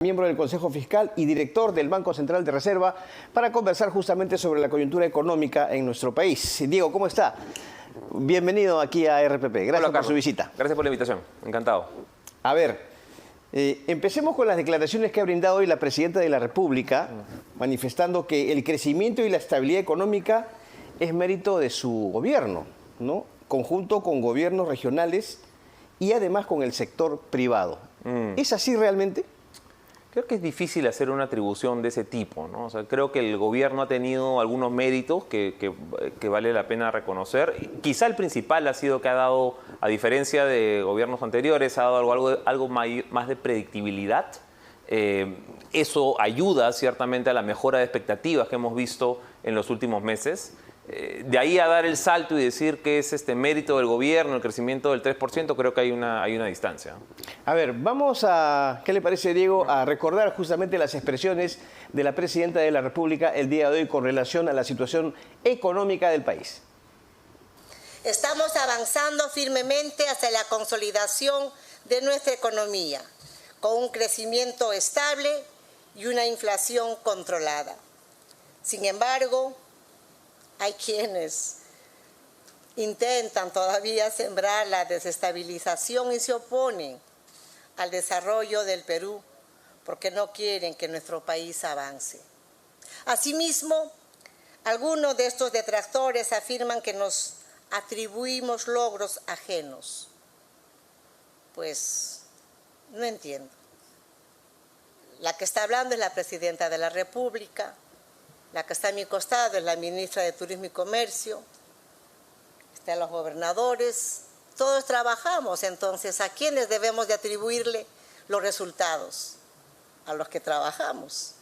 Miembro del Consejo Fiscal y director del Banco Central de Reserva, para conversar justamente sobre la coyuntura económica en nuestro país. Diego, ¿cómo está? Bienvenido aquí a RPP. Gracias. Hola, por su visita. Gracias por la invitación. Encantado. A ver, empecemos con las declaraciones que ha brindado hoy la Presidenta de la República, manifestando que el crecimiento y la estabilidad económica es mérito de su gobierno, ¿no? Conjunto con gobiernos regionales y además con el sector privado. ¿Es así realmente? Creo que es difícil hacer una atribución de ese tipo, ¿no? O sea, creo que el gobierno ha tenido algunos méritos que vale la pena reconocer. Quizá el principal ha sido que ha dado, a diferencia de gobiernos anteriores, ha dado algo más de predictibilidad. Eso ayuda ciertamente a la mejora de expectativas que hemos visto en los últimos meses. De ahí a dar el salto y decir que es mérito del gobierno, el crecimiento del 3%, creo que hay una distancia. A ver, vamos a, ¿qué le parece, Diego?, a recordar justamente las expresiones de la Presidenta de la República el día de hoy con relación a la situación económica del país. Estamos avanzando firmemente hacia la consolidación de nuestra economía, con un crecimiento estable y una inflación controlada. Sin embargo, hay quienes intentan todavía sembrar la desestabilización y se oponen al desarrollo del Perú porque no quieren que nuestro país avance. Asimismo, algunos de estos detractores afirman que nos atribuimos logros ajenos. Pues no entiendo. La que está hablando es la Presidenta de la República. La que está a mi costado es la ministra de Turismo y Comercio, están los gobernadores, todos trabajamos. Entonces, ¿a quiénes debemos de atribuirle los resultados? ¿A los que trabajamos?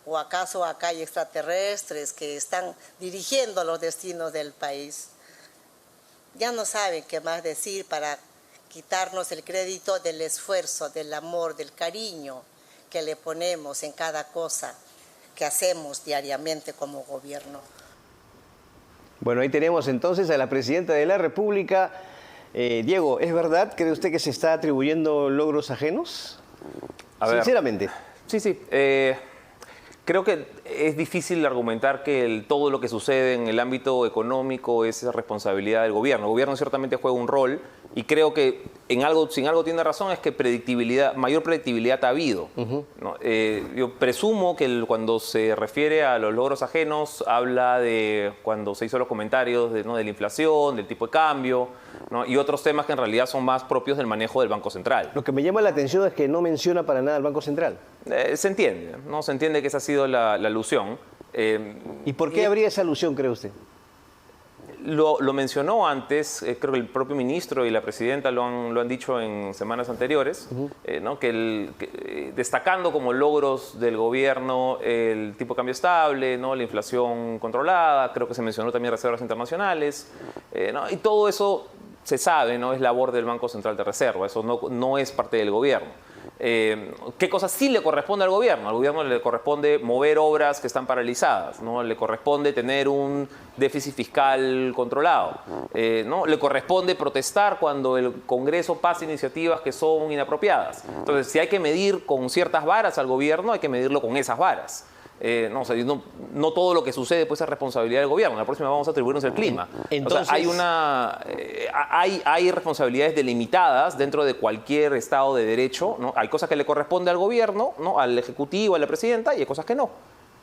¿O acaso acá hay extraterrestres que están dirigiendo los destinos del país? Ya no saben qué más decir para quitarnos el crédito del esfuerzo, del amor, del cariño que le ponemos en cada cosa que hacemos diariamente como gobierno. Bueno, ahí tenemos entonces a la Presidenta de la República. Diego, ¿es verdad? ¿Cree usted que se está atribuyendo logros ajenos? Sinceramente. Sí. Creo que es difícil argumentar que todo lo que sucede en el ámbito económico es responsabilidad del gobierno. El gobierno ciertamente juega un rol y creo que si en algo tiene razón es que mayor predictibilidad ha habido. ¿No? Yo presumo que cuando se refiere a los logros ajenos habla de cuando se hizo los comentarios de la inflación, del tipo de cambio, ¿no? Y otros temas que en realidad son más propios del manejo del Banco Central. Lo que me llama la atención es que no menciona para nada al Banco Central. Se entiende, ¿no? Se entiende que esa ha sido la alusión. ¿Y por qué habría esa alusión, cree usted? Lo mencionó antes, creo que el propio ministro y la presidenta lo han dicho en semanas anteriores, ¿no? Destacando como logros del gobierno el tipo de cambio estable, ¿no? La inflación controlada, creo que se mencionó también reservas internacionales, ¿no? Y todo eso se sabe, ¿no? Es labor del Banco Central de Reserva, eso no es parte del gobierno. ¿Qué cosas sí le corresponde al gobierno? Al gobierno le corresponde mover obras que están paralizadas, ¿no? Le corresponde tener un déficit fiscal controlado, ¿no? Le corresponde protestar cuando el Congreso pasa iniciativas que son inapropiadas. Entonces, si hay que medir con ciertas varas al gobierno, hay que medirlo con esas varas. No todo lo que sucede puede ser responsabilidad del gobierno. La próxima vamos a atribuirnos el clima. Entonces, hay responsabilidades delimitadas dentro de cualquier Estado de Derecho, ¿no? Hay cosas que le corresponde al gobierno, ¿no? Al Ejecutivo, a la Presidenta, y hay cosas que no.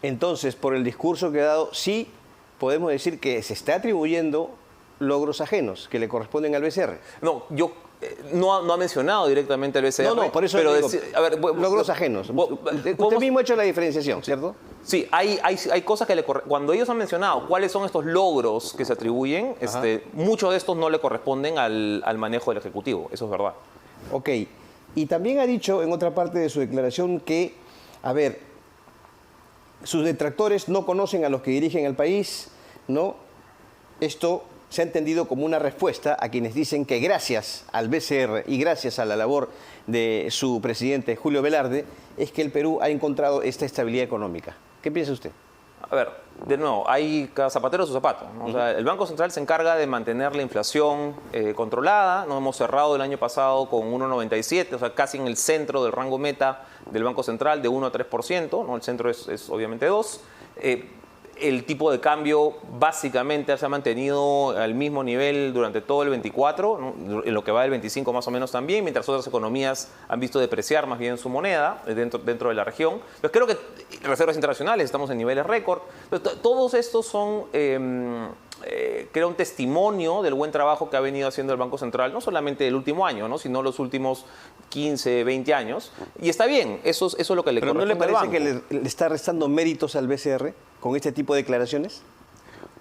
Entonces, por el discurso que ha dado, sí podemos decir que se está atribuyendo logros ajenos que le corresponden al BCR. No ha mencionado directamente al BCR. No, por eso pero digo, logros ajenos. Usted mismo ha hecho la diferenciación, ¿cierto? Sí, hay cosas que cuando ellos han mencionado cuáles son estos logros que se atribuyen, muchos de estos no le corresponden al manejo del Ejecutivo, eso es verdad. Ok, y también ha dicho en otra parte de su declaración que, sus detractores no conocen a los que dirigen el país, ¿no? Esto se ha entendido como una respuesta a quienes dicen que gracias al BCR y gracias a la labor de su presidente Julio Velarde es que el Perú ha encontrado esta estabilidad económica. ¿Qué piensa usted? A ver, de nuevo, hay cada zapatero su zapato, ¿no? O sea, el Banco Central se encarga de mantener la inflación controlada. No hemos cerrado el año pasado con 1,97, o sea, casi en el centro del rango meta del Banco Central de 1 a 3%, ¿no? El centro es obviamente 2. El tipo de cambio básicamente se ha mantenido al mismo nivel durante todo el 24, ¿no? En lo que va del 25 más o menos también, mientras otras economías han visto depreciar más bien su moneda dentro de la región. Entonces creo que reservas internacionales estamos en niveles récord. Todos estos son, creo, un testimonio del buen trabajo que ha venido haciendo el Banco Central, no solamente el último año, ¿no? Sino los últimos 15, 20 años. Y está bien, eso es lo que le corresponde al banco. ¿Pero no le parece que le está restando méritos al BCR con este tipo de declaraciones?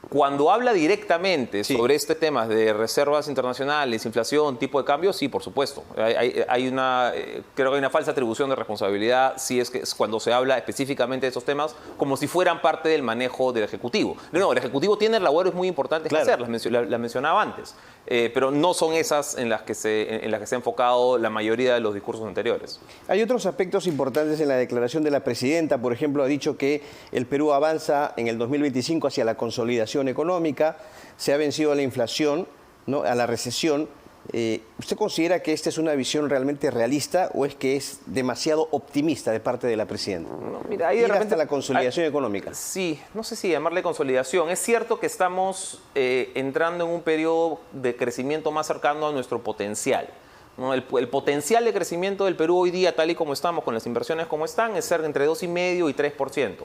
Cuando habla directamente sobre este tema de reservas internacionales, inflación, tipo de cambio, sí, por supuesto. Creo que hay una falsa atribución de responsabilidad si es cuando se habla específicamente de esos temas como si fueran parte del manejo del Ejecutivo. No, el Ejecutivo tiene labores muy importantes que hacer, las mencionaba antes, pero no son esas en las que se ha enfocado la mayoría de los discursos anteriores. Hay otros aspectos importantes en la declaración de la presidenta. Por ejemplo, ha dicho que el Perú avanza en el 2025 hacia la consolidación económica, se ha vencido a la inflación, ¿no?, a la recesión. ¿Usted considera que esta es una visión realmente realista o es que es demasiado optimista de parte de la presidenta? No, mira, ahí de repente hasta la consolidación económica. Sí, no sé si llamarle consolidación. Es cierto que estamos entrando en un periodo de crecimiento más cercano a nuestro potencial, ¿no? El potencial de crecimiento del Perú hoy día, tal y como estamos, con las inversiones como están, es ser entre 2,5% y 3%.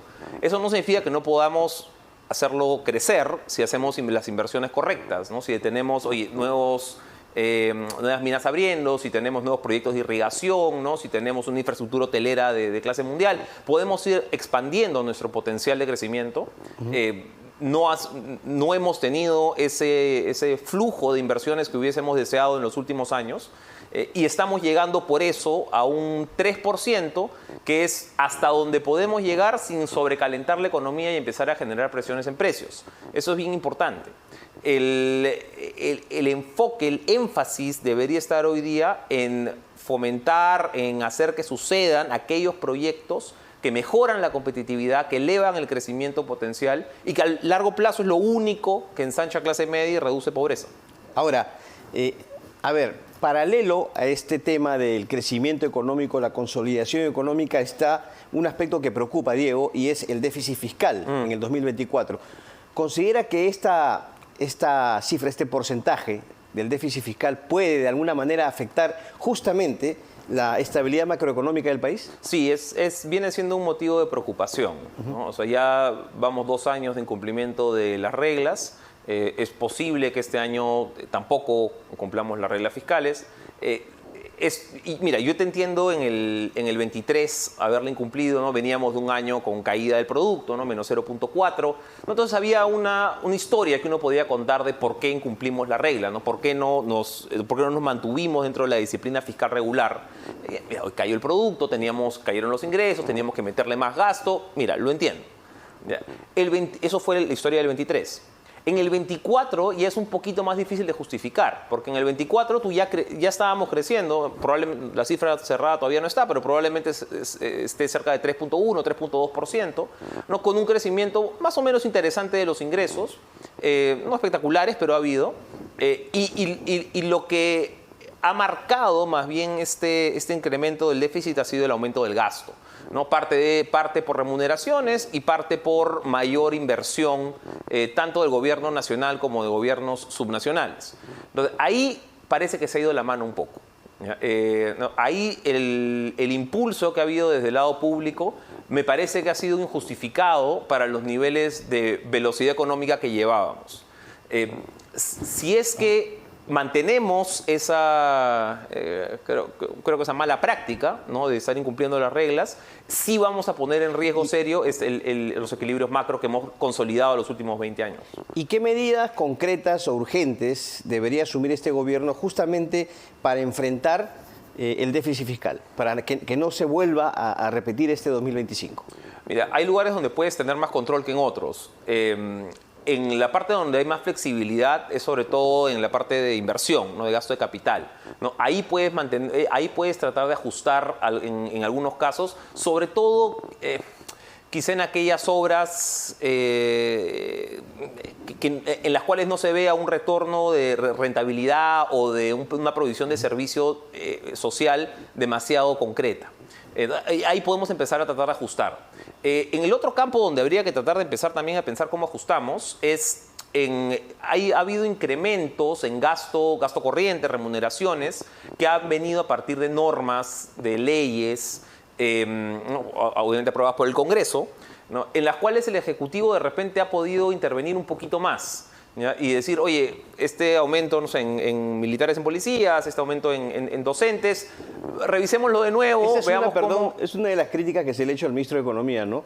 Eso no significa que no podamos hacerlo crecer si hacemos las inversiones correctas, ¿no? Si tenemos nuevas minas abriendo, si tenemos nuevos proyectos de irrigación, ¿no? Si tenemos una infraestructura hotelera de clase mundial, podemos ir expandiendo nuestro potencial de crecimiento. No hemos tenido ese flujo de inversiones que hubiésemos deseado en los últimos años. Y estamos llegando por eso a un 3%, que es hasta donde podemos llegar sin sobrecalentar la economía y empezar a generar presiones en precios. Eso es bien importante. El enfoque, el énfasis debería estar hoy día en fomentar, en hacer que sucedan aquellos proyectos que mejoran la competitividad, que elevan el crecimiento potencial y que a largo plazo es lo único que ensancha clase media y reduce pobreza. Ahora, a ver, paralelo a este tema del crecimiento económico, la consolidación económica, está un aspecto que preocupa, Diego, y es el déficit fiscal en el 2024. ¿Considera que esta cifra, este porcentaje del déficit fiscal puede de alguna manera afectar justamente la estabilidad macroeconómica del país? Sí, viene siendo un motivo de preocupación, ¿no? O sea, ya vamos 2 años de incumplimiento de las reglas. Es posible que este año tampoco cumplamos las reglas fiscales. Y mira, yo te entiendo en el 23 haberla incumplido, ¿no? Veníamos de un año con caída del producto, ¿no? Menos 0,4. ¿no? Entonces había una historia que uno podía contar de por qué incumplimos la regla, ¿no? Por qué no nos mantuvimos dentro de la disciplina fiscal regular. Mira, hoy cayó el producto, cayeron los ingresos, teníamos que meterle más gasto. Mira, lo entiendo. Eso fue la historia del 23. En el 24 ya es un poquito más difícil de justificar, porque en el 24 ya estábamos creciendo, probablemente la cifra cerrada todavía no está, pero probablemente esté cerca de 3,1, 3,2%, ¿no? Con un crecimiento más o menos interesante de los ingresos, no espectaculares, pero ha habido, y lo que ha marcado más bien este incremento del déficit ha sido el aumento del gasto, ¿no? Parte por remuneraciones y parte por mayor inversión, tanto del gobierno nacional como de gobiernos subnacionales. Entonces, ahí parece que se ha ido la mano un poco. ¿No? Ahí el impulso que ha habido desde el lado público me parece que ha sido injustificado para los niveles de velocidad económica que llevábamos. Si es que mantenemos creo que esa mala práctica, ¿no? De estar incumpliendo las reglas, sí vamos a poner en riesgo serio los equilibrios macro que hemos consolidado los últimos 20 años. ¿Y qué medidas concretas o urgentes debería asumir este gobierno justamente para enfrentar el déficit fiscal, para que no se vuelva a repetir este 2025? Mira, hay lugares donde puedes tener más control que en otros. En la parte donde hay más flexibilidad es sobre todo en la parte de inversión, ¿no? De gasto de capital, ¿no? Ahí puedes tratar de ajustar en algunos casos, sobre todo quizá en aquellas obras en las cuales no se vea un retorno de rentabilidad o de una provisión de servicio social demasiado concreta. Ahí podemos empezar a tratar de ajustar. En el otro campo donde habría que tratar de empezar también a pensar cómo ajustamos es ha habido incrementos en gasto corriente, remuneraciones, que han venido a partir de normas, de leyes, obviamente aprobadas por el Congreso, ¿no?, en las cuales el Ejecutivo de repente ha podido intervenir un poquito más, ¿ya?, y decir, oye, este aumento, no sé, en militares, en policías, este aumento en docentes, revisémoslo de nuevo, veamos cómo... Es una de las críticas que se le ha hecho al ministro de Economía, ¿no?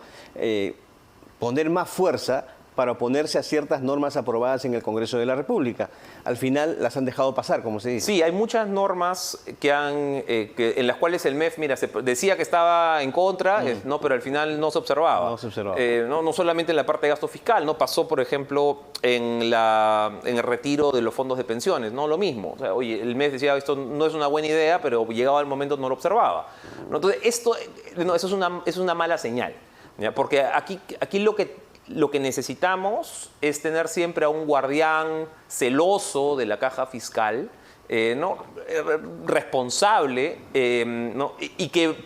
Poner más fuerza para oponerse a ciertas normas aprobadas en el Congreso de la República. Al final las han dejado pasar, como se dice. Sí, hay muchas normas en las cuales el MEF, mira, se decía que estaba en contra, no, pero al final no se observaba. No se observaba. No solamente en la parte de gasto fiscal, no pasó, por ejemplo, en el retiro de los fondos de pensiones, no lo mismo. O sea, oye, el MEF decía, esto no es una buena idea, pero llegaba el momento, no lo observaba, ¿no? Entonces, eso es una mala señal, ¿ya? Porque aquí lo que necesitamos es tener siempre a un guardián celoso de la caja fiscal, ¿no?, responsable, ¿no?, y que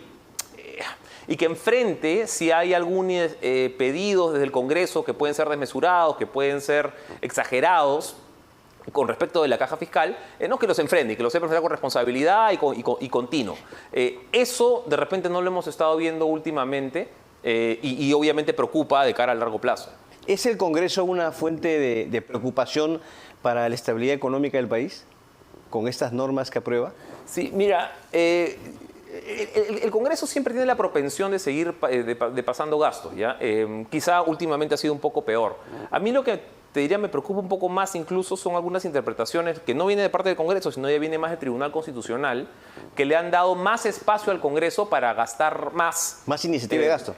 enfrente si hay algunos pedidos desde el Congreso que pueden ser desmesurados, que pueden ser exagerados con respecto de la caja fiscal, no, que los enfrente, que los sepa enfrentar con responsabilidad y continuo. Eso de repente no lo hemos estado viendo últimamente. Y obviamente preocupa de cara a largo plazo. ¿Es el Congreso una fuente de preocupación para la estabilidad económica del país con estas normas que aprueba? Sí, mira, el Congreso siempre tiene la propensión de seguir pasando gastos, ¿ya? Quizá últimamente ha sido un poco peor. A mí lo que te diría me preocupa un poco más incluso son algunas interpretaciones que no vienen de parte del Congreso, sino ya viene más del Tribunal Constitucional, que le han dado más espacio al Congreso para gastar más. Más iniciativa de gasto.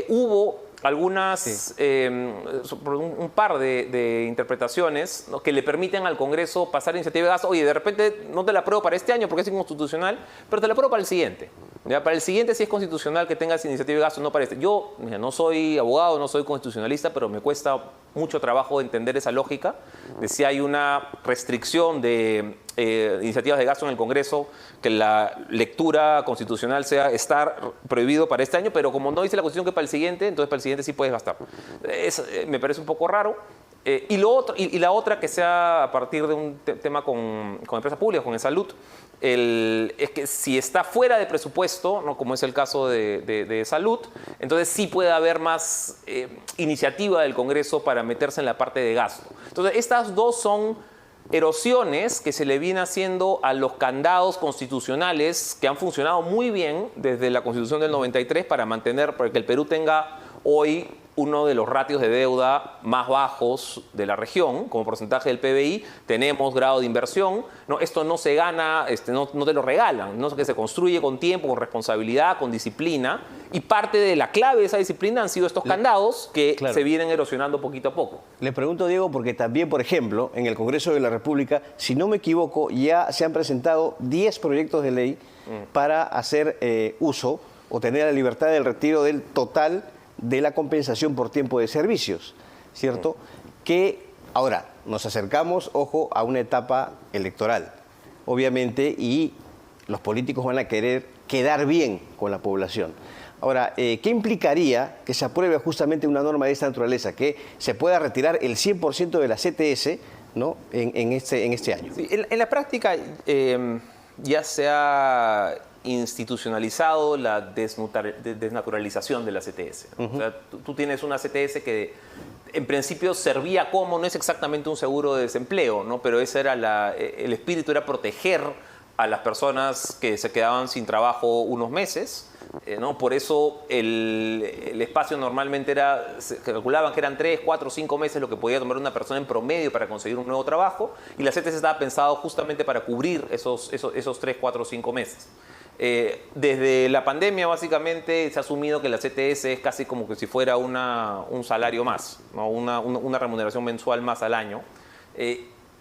Hubo algunas, un par de interpretaciones, ¿no?, que le permiten al Congreso pasar iniciativa de gasto. Oye, de repente no te la apruebo para este año porque es inconstitucional, pero te la apruebo para el siguiente. ¿Ya? Para el siguiente sí es constitucional que tengas iniciativa de gasto, no para este. Yo, mira, no soy abogado, no soy constitucionalista, pero me cuesta mucho trabajo entender esa lógica de si hay una restricción de iniciativas de gasto en el Congreso, que la lectura constitucional sea estar prohibido para este año, pero como no dice la Constitución que para el siguiente, entonces para el siguiente sí puedes gastar. Me parece un poco raro. Y la otra que sea a partir de un tema con empresas públicas, con el salud, es que si está fuera de presupuesto, ¿no?, como es el caso de salud, entonces sí puede haber más iniciativa del Congreso para meterse en la parte de gasto. Entonces estas dos son erosiones que se le viene haciendo a los candados constitucionales que han funcionado muy bien desde la Constitución del 93 para que el Perú tenga hoy uno de los ratios de deuda más bajos de la región, como porcentaje del PBI, tenemos grado de inversión, ¿no? Esto no se gana, no te lo regalan, ¿no? Que se construye con tiempo, con responsabilidad, con disciplina, y parte de la clave de esa disciplina han sido estos candados que se vienen erosionando poquito a poco. Le pregunto, Diego, porque también, por ejemplo, en el Congreso de la República, si no me equivoco, ya se han presentado 10 proyectos de ley para hacer uso o tener la libertad del retiro del total de la compensación por tiempo de servicios, ¿cierto? Que ahora nos acercamos, ojo, a una etapa electoral, obviamente, y los políticos van a querer quedar bien con la población. Ahora, ¿qué implicaría que se apruebe justamente una norma de esta naturaleza, que se pueda retirar el 100% de la CTS, ¿no?, en este año? Sí, en la práctica ya se ha institucionalizado la desnaturalización de la CTS. O sea, tú tienes una CTS que en principio servía como, no es exactamente un seguro de desempleo, ¿no?, pero ese era el espíritu era proteger a las personas que se quedaban sin trabajo unos meses, ¿no? Por eso el espacio normalmente se calculaban que eran 3, 4, 5 meses lo que podía tomar una persona en promedio para conseguir un nuevo trabajo, y la CTS estaba pensado justamente para cubrir esos 3, 4, 5 meses. Desde la pandemia básicamente se ha asumido que la CTS es casi como que si fuera un salario más, ¿no?, una remuneración mensual más al año.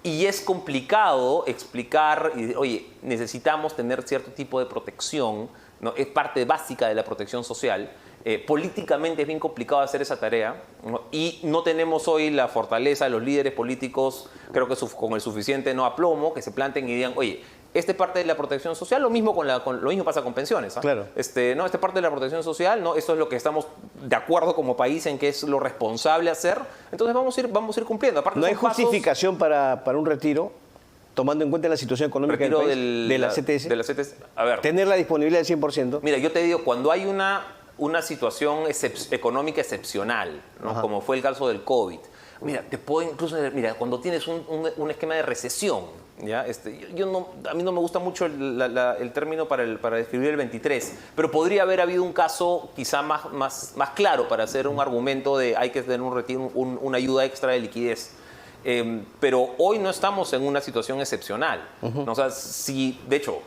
Y es complicado explicar, oye, necesitamos tener cierto tipo de protección ¿no? Es parte básica de la protección social. Políticamente es bien complicado hacer esa tarea, ¿no? Y no tenemos hoy la fortaleza de los líderes políticos, creo que con el suficiente no aplomo, que se planten y digan, oye, esta es parte de la protección social, lo mismo pasa con pensiones. ¿Ah? Claro. No, esta es parte de la protección social, ¿no? Esto es lo que estamos de acuerdo como país en que es lo responsable hacer, entonces vamos a ir cumpliendo. Aparte, ¿No hay son pasos- justificación para un retiro, tomando en cuenta la situación económica del retiro país, de la CTS? de la CTS. A ver, Tener la disponibilidad del 100%. mira, yo te digo, cuando hay una situación económica excepcional, ¿no? Ajá. Como fue el caso del COVID, mira, te puedo incluso, mira, cuando tienes un esquema de recesión, ¿ya? A mí no me gusta mucho el término para describir el 23, pero podría haber habido un caso quizá más claro para hacer un argumento de hay que tener un retiro, una ayuda extra de liquidez. Pero hoy no estamos en una situación excepcional. ¿No? O sea, de hecho,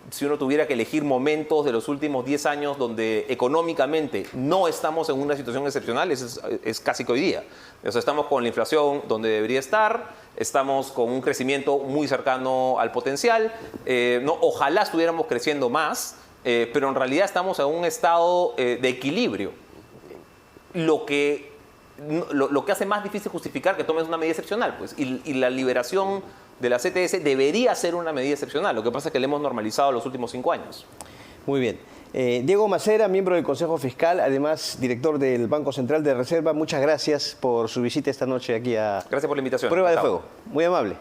si uno tuviera que elegir momentos de los últimos 10 años donde económicamente no estamos en una situación excepcional, es casi que hoy día. O sea, estamos con la inflación donde debería estar, estamos con un crecimiento muy cercano al potencial, ¿no? Ojalá estuviéramos creciendo más, pero en realidad estamos en un estado de equilibrio. Lo que hace más difícil justificar que tomes una medida excepcional, pues, y la liberación de la CTS debería ser una medida excepcional. Lo que pasa es que la hemos normalizado los últimos 5 años. Muy bien. Diego Macera, miembro del Consejo Fiscal, además director del Banco Central de Reserva, muchas gracias por su visita esta noche aquí a Gracias por la invitación. Prueba de Chao. Fuego. Muy amable.